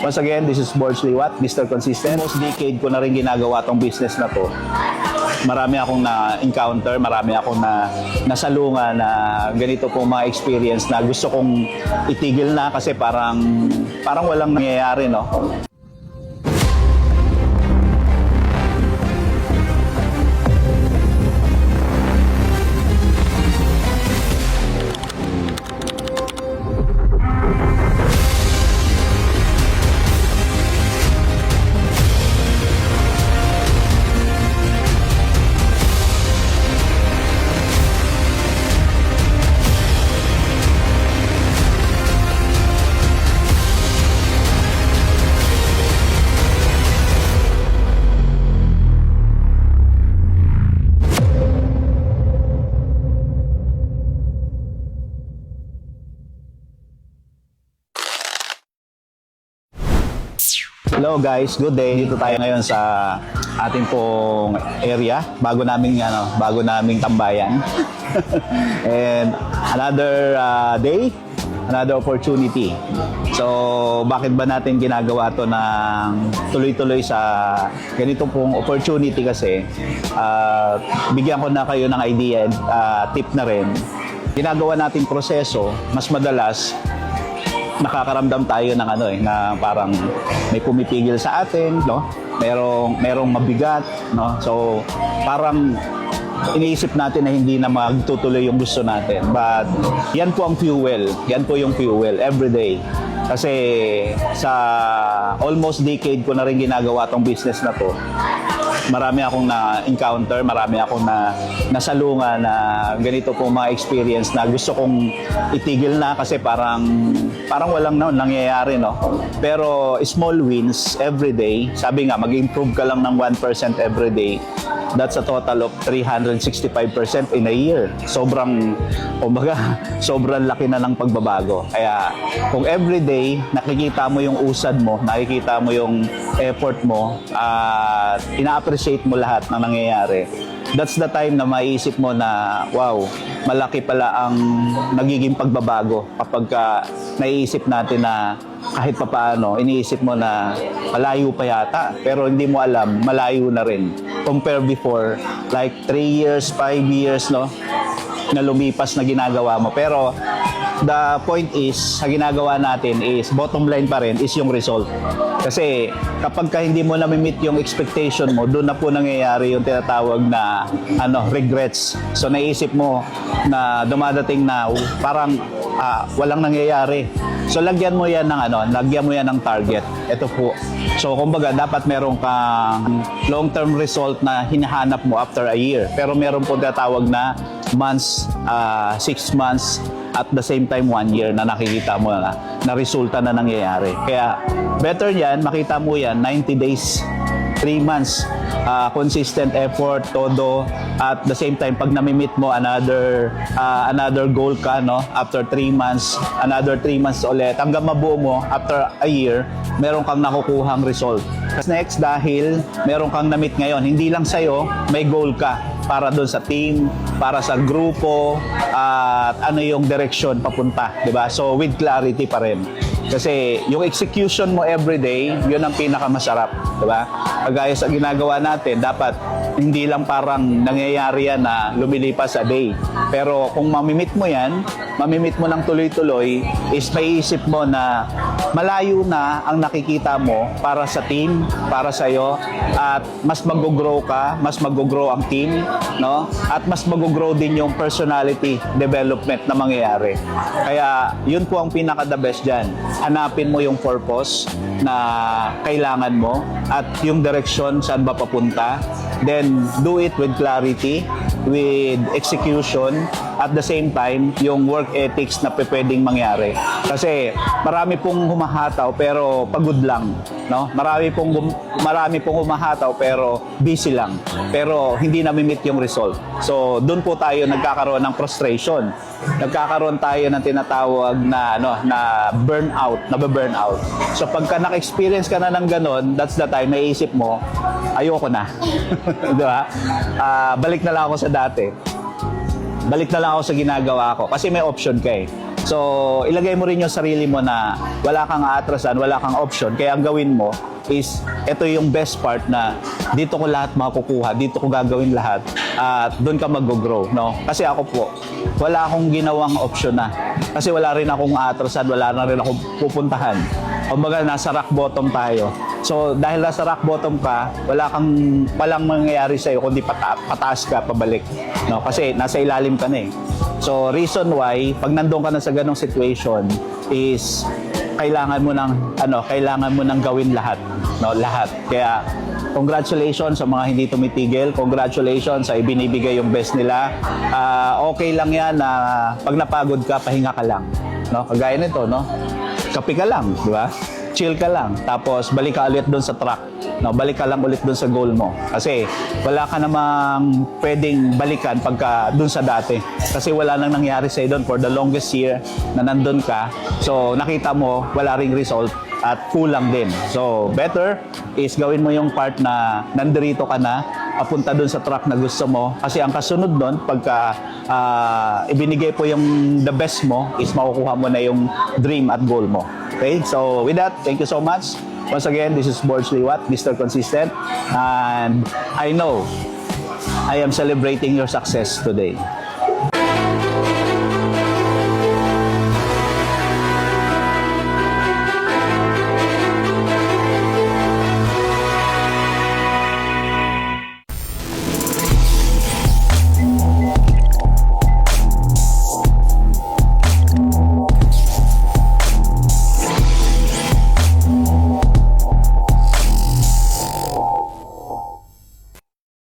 Once again, this is Borge Liwat, Mr. Consistent. Almost decade ko na rin ginagawa tong business na to. Marami akong na-encounter, marami akong nasalungan na ganito pong mga experience na gusto kong itigil na kasi parang walang nangyayari, no? Hello guys, good day. Dito tayo ngayon sa ating pong area, bago naming tambayan. And another day, another opportunity. So, bakit ba natin ginagawa to ng tuloy-tuloy sa ganito pong opportunity kasi bigyan ko na kayo ng idea, tip na rin. Ginagawa nating proseso, mas madalas nakakaramdam tayo ng na parang may pumipigil sa atin, no? Merong mabigat, no? So, parang iniisip natin na hindi na magtutuloy yung gusto natin. But yan po ang fuel. Yan po yung fuel every day. Kasi sa almost decade ko na rin ginagawa tong business na to. Marami akong na-encounter, marami akong nasalungan na ganito po mga experience na gusto kong itigil na kasi parang walang nangyayari, no? Pero small wins every day. Sabi nga, mag-improve ka lang ng 1% every day. That's a total of 365% in a year. Sobrang laki na ng pagbabago. Kaya kung every day nakikita mo yung usad mo, nakikita mo yung effort mo, at ina-appreciate mo lahat ng nangyayari, that's the time na maiisip mo na, wow, malaki pala ang nagiging pagbabago kapag naiisip natin na kahit papaano, iniisip mo na malayo pa yata, pero hindi mo alam, malayo na rin. Compare before, like 3 years, 5 years, no? Na lumipas na ginagawa mo. Pero the point is, sa ginagawa natin is, bottom line pa rin is yung result. Kasi kapag hindi mo na-meet yung expectation mo, doon na po nangyayari yung tinatawag na regrets. So naisip mo na dumadating na parang walang nangyayari. So lagyan mo yan ng target. Ito po. So kumbaga dapat meron kang long-term result na hinahanap mo after a year. Pero meron po tinatawag na months, 6 months, at the same time 1 year na nakikita mo na resulta na nangyayari. Kaya better yan, makita mo yan 90 days, 3 months, consistent effort, todo, at the same time pag nami-meet mo another goal ka, no? After 3 months, another 3 months ulit, hanggang mabuo mo after a year, meron kang nakukuhang result. Next, dahil meron kang na-meet ngayon, hindi lang sa'yo, may goal ka para doon sa team, para sa grupo, at ano yung direction papunta, di ba? So with clarity pa rin. Kasi yung execution mo everyday, yun ang pinakamasarap, di ba? Kagaya sa ginagawa natin, dapat hindi lang parang nangyayari yan na lumilipas a day. Pero kung mamimit mo yan, mamimit mo ng tuloy-tuloy, is maiisip mo na malayo na ang nakikita mo para sa team, para sa'yo, at mas mag-grow ka, mas mag-grow ang team, no? At mas mag-grow din yung personality development na mangyayari. Kaya yun po ang pinaka-the best dyan. Hanapin mo yung purpose na kailangan mo at yung direction saan ba papunta. Then do it with clarity, with execution, at the same time yung work ethics na pwedeng mangyari. Kasi marami pong humahataw pero pagod lang, no? Marami pong humahataw pero busy lang. Pero hindi na-meet yung result. So doon po tayo nagkakaroon ng frustration. Nagkakaroon tayo ng tinatawag na burnout, nabe-burnout. So pagka naka-experience ka na ng ganon, that's the time naisip mo, ayoko na. Di ba? Balik na lang ako sa dati. Balik na lang ako sa ginagawa ko. Kasi may option ka eh. So, ilagay mo rin yung sarili mo na wala kang aatrasan, wala kang option. Kaya ang gawin mo is, ito yung best part na dito ko lahat makukuha, dito ko gagawin lahat at doon ka mag-grow, no? Kasi ako po, wala akong ginawang option na. Kasi wala rin akong aatrasan, wala na rin akong pupuntahan. Kumbaga, nasa rock bottom tayo. So, dahil nasa rock bottom ka, walang mangyayari sa'yo kundi pataas ka, pabalik. No? Kasi nasa ilalim ka na eh. So, reason why, pag nandun ka na sa ganong situation is kailangan mo nang gawin lahat, no? Lahat. Kaya congratulations sa mga hindi tumitigil. Congratulations sa ibinibigay yung best nila. Okay lang 'yan na pag napagod ka, pahinga ka lang, no? Kagaya nito, no? Kape ka lang, di ba? Chill ka lang. Tapos balik ka ulit doon sa track. No, balik ka lang ulit doon sa goal mo. Kasi wala ka namang pwedeng balikan pagka doon sa dati. Kasi wala nang nangyari sa'yo doon for the longest year na nandun ka. So nakita mo, wala ring result at kulang din. So better is gawin mo yung part na nandirito ka na, papunta doon sa track na gusto mo. Kasi ang kasunod doon, pagka ibinigay po yung the best mo, is makukuha mo na yung dream at goal mo. Okay? So with that, thank you so much. Once again, this is Borge Liwat, Mr. Consistent, and I know I am celebrating your success today.